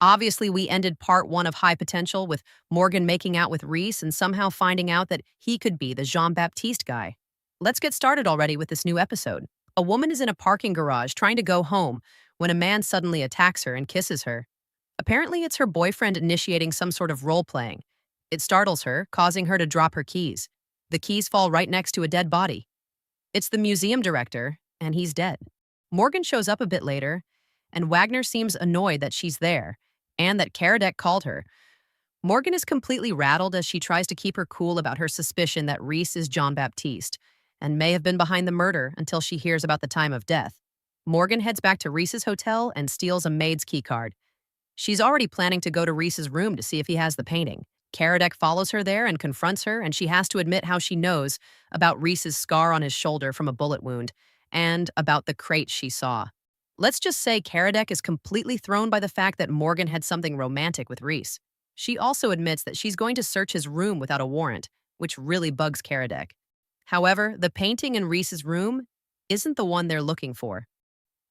Obviously, we ended part one of High Potential with Morgan making out with Reese and somehow finding out that he could be the Jean-Baptiste guy. Let's get started already with this new episode. A woman is in a parking garage trying to go home when a man suddenly attacks her and kisses her. Apparently, it's her boyfriend initiating some sort of role-playing. It startles her, causing her to drop her keys. The keys fall right next to a dead body. It's the museum director, and he's dead. Morgan shows up a bit later, and Wagner seems annoyed that she's there and that Karadec called her. Morgan is completely rattled as she tries to keep her cool about her suspicion that Reese is Jean-Baptiste and may have been behind the murder until she hears about the time of death. Morgan heads back to Reese's hotel and steals a maid's keycard. She's already planning to go to Reese's room to see if he has the painting. Karadec follows her there and confronts her, and she has to admit how she knows about Reese's scar on his shoulder from a bullet wound and about the crate she saw. Let's just say Karadec is completely thrown by the fact that Morgan had something romantic with Reese. She also admits that she's going to search his room without a warrant, which really bugs Karadec. However, the painting in Reese's room isn't the one they're looking for.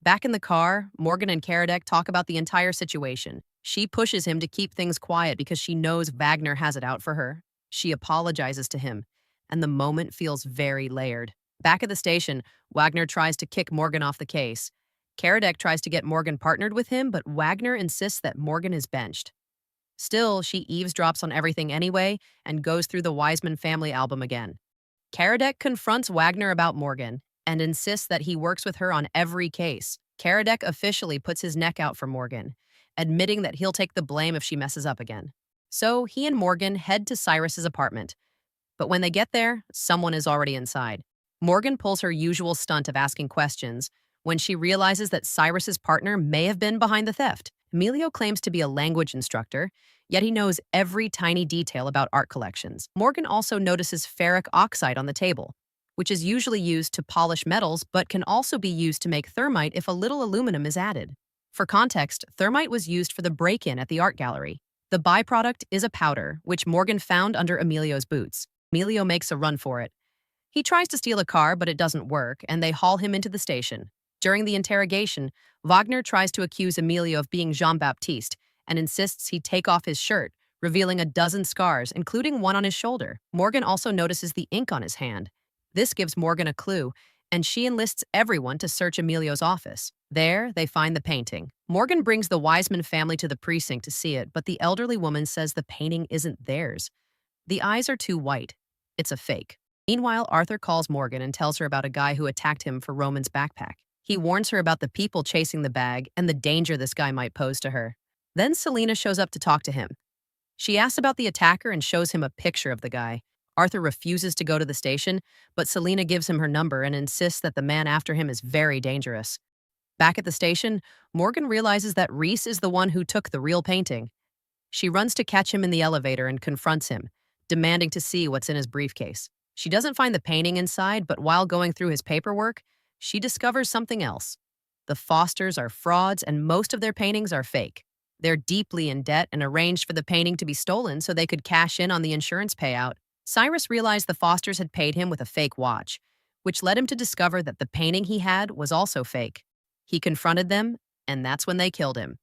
Back in the car, Morgan and Karadec talk about the entire situation. She pushes him to keep things quiet because she knows Wagner has it out for her. She apologizes to him, and the moment feels very layered. Back at the station, Wagner tries to kick Morgan off the case. Karadec tries to get Morgan partnered with him, but Wagner insists that Morgan is benched. Still, she eavesdrops on everything anyway and goes through the Wiseman family album again. Karadec confronts Wagner about Morgan and insists that he works with her on every case. Karadec officially puts his neck out for Morgan, admitting that he'll take the blame if she messes up again. So he and Morgan head to Cyrus's apartment. But when they get there, someone is already inside. Morgan pulls her usual stunt of asking questions when she realizes that Cyrus's partner may have been behind the theft. Emilio claims to be a language instructor, yet he knows every tiny detail about art collections. Morgan also notices ferric oxide on the table, which is usually used to polish metals but can also be used to make thermite if a little aluminum is added. For context, thermite was used for the break-in at the art gallery. The byproduct is a powder, which Morgan found under Emilio's boots. Emilio makes a run for it. He tries to steal a car, but it doesn't work, and they haul him into the station. During the interrogation, Wagner tries to accuse Emilio of being Jean-Baptiste and insists he take off his shirt, revealing a dozen scars, including one on his shoulder. Morgan also notices the ink on his hand. This gives Morgan a clue, and she enlists everyone to search Emilio's office. There, they find the painting. Morgan brings the Wiseman family to the precinct to see it, but the elderly woman says the painting isn't theirs. The eyes are too white. It's a fake. Meanwhile, Arthur calls Morgan and tells her about a guy who attacked him for Roman's backpack. He warns her about the people chasing the bag and the danger this guy might pose to her. Then Selena shows up to talk to him. She asks about the attacker and shows him a picture of the guy. Arthur refuses to go to the station, but Selena gives him her number and insists that the man after him is very dangerous. Back at the station, Morgan realizes that Reese is the one who took the real painting. She runs to catch him in the elevator and confronts him, demanding to see what's in his briefcase. She doesn't find the painting inside, but while going through his paperwork, she discovers something else. The Fosters are frauds and most of their paintings are fake. They're deeply in debt and arranged for the painting to be stolen so they could cash in on the insurance payout. Cyrus realized the Fosters had paid him with a fake watch, which led him to discover that the painting he had was also fake. He confronted them, and that's when they killed him.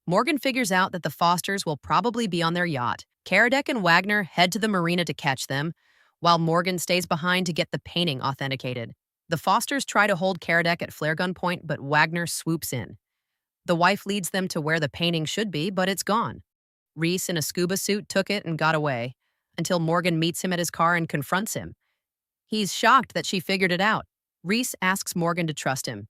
Morgan figures out that the Fosters will probably be on their yacht. Karadec and Wagner head to the marina to catch them, while Morgan stays behind to get the painting authenticated. The Fosters try to hold Karadec at flare gun point, but Wagner swoops in. The wife leads them to where the painting should be, but it's gone. Reese in a scuba suit took it and got away, until Morgan meets him at his car and confronts him. He's shocked that she figured it out. Reese asks Morgan to trust him.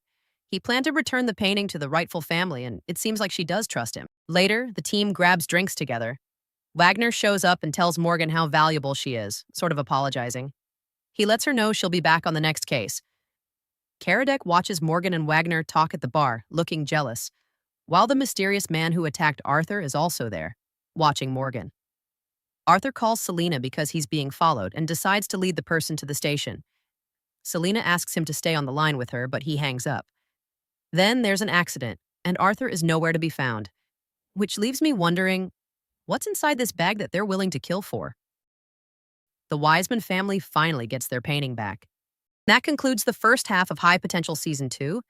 He planned to return the painting to the rightful family, and it seems like she does trust him. Later, the team grabs drinks together. Wagner shows up and tells Morgan how valuable she is, sort of apologizing. He lets her know she'll be back on the next case. Karadec watches Morgan and Wagner talk at the bar, looking jealous, while the mysterious man who attacked Arthur is also there, watching Morgan. Arthur calls Selena because he's being followed and decides to lead the person to the station. Selena asks him to stay on the line with her, but he hangs up. Then there's an accident, and Arthur is nowhere to be found, which leaves me wondering, what's inside this bag that they're willing to kill for? The Wiseman family finally gets their painting back. That concludes the first half of High Potential Season 2.